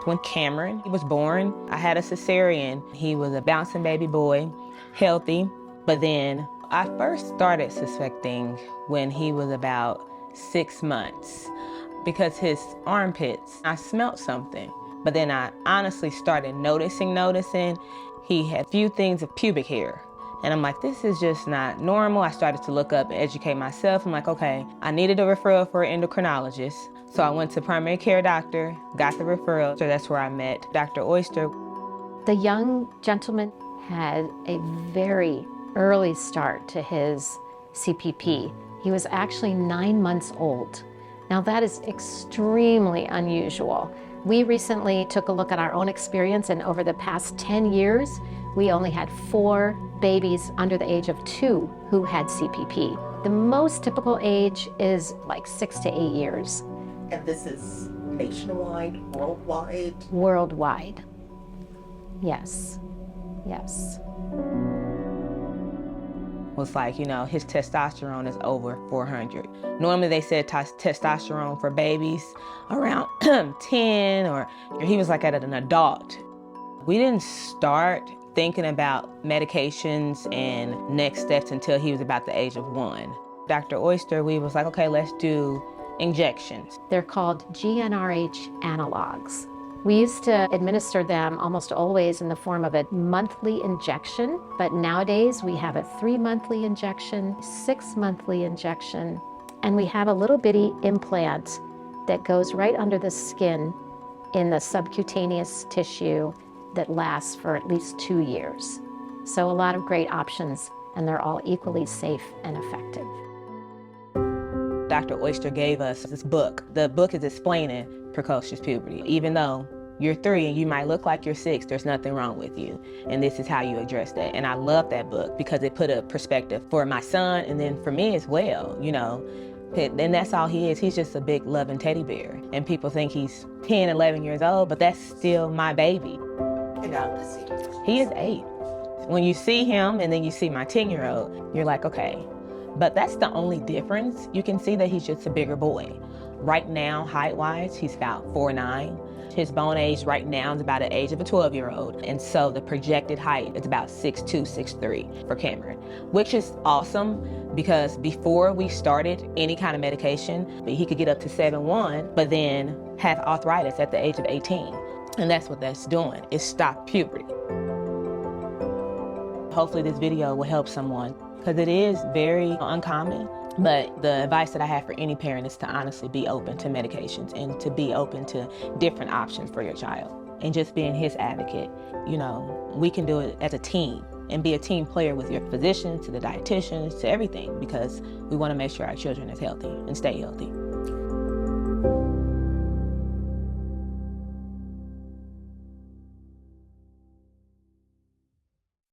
When Cameron was born, I had a cesarean. He was a bouncing baby boy, healthy, but then I first started suspecting when he was about 6 months because his armpits, I smelled something. But then I honestly started noticing he had few things of pubic hair. And I'm like, this is just not normal. I started to look up and educate myself. I'm like, okay, I needed a referral for an endocrinologist. So I went to primary care doctor, got the referral. So that's where I met Dr. Oyster. The young gentleman had a very early start to his CPP. He was actually 9 months old. Now that is extremely unusual. We recently took a look at our own experience, and over the past 10 years, we only had 4 babies under the age of 2 who had CPP. The most typical age is like 6 to 8 years. And this is nationwide, worldwide? Worldwide. Yes. Yes. Was like, his testosterone is over 400. Normally they said testosterone for babies around 10, or he was like at an adult. We didn't start thinking about medications and next steps until he was about the age of 1. Dr. Oyster, we was like, okay, let's do injections. They're called GnRH analogs. We used to administer them almost always in the form of a monthly injection, but nowadays we have a 3-monthly injection, 6-monthly injection, and we have a little bitty implant that goes right under the skin in the subcutaneous tissue that lasts for at least 2 years. So a lot of great options, and they're all equally safe and effective. Dr. Oyster gave us this book. The book is explaining precocious puberty. Even though you're 3 and you might look like you're 6, there's nothing wrong with you. And this is how you address that. And I love that book because it put a perspective for my son and then for me as well, And that's all he is. He's just a big loving teddy bear. And people think he's 10, 11 years old, but that's still my baby. He is 8. When you see him and then you see my 10-year-old, you're like, okay. But that's the only difference. You can see that he's just a bigger boy. Right now, height-wise, he's about 4'9". His bone age right now is about the age of a 12-year-old. And so the projected height is about 6'2", 6'3" for Cameron, which is awesome because before we started any kind of medication, he could get up to 7'1", but then have arthritis at the age of 18. And that's what that's doing, is stop puberty. Hopefully this video will help someone because it is very uncommon. But the advice that I have for any parent is to honestly be open to medications and to be open to different options for your child. And just being his advocate, we can do it as a team and be a team player with your physicians, to the dietitians, to everything, because we want to make sure our children is healthy and stay healthy.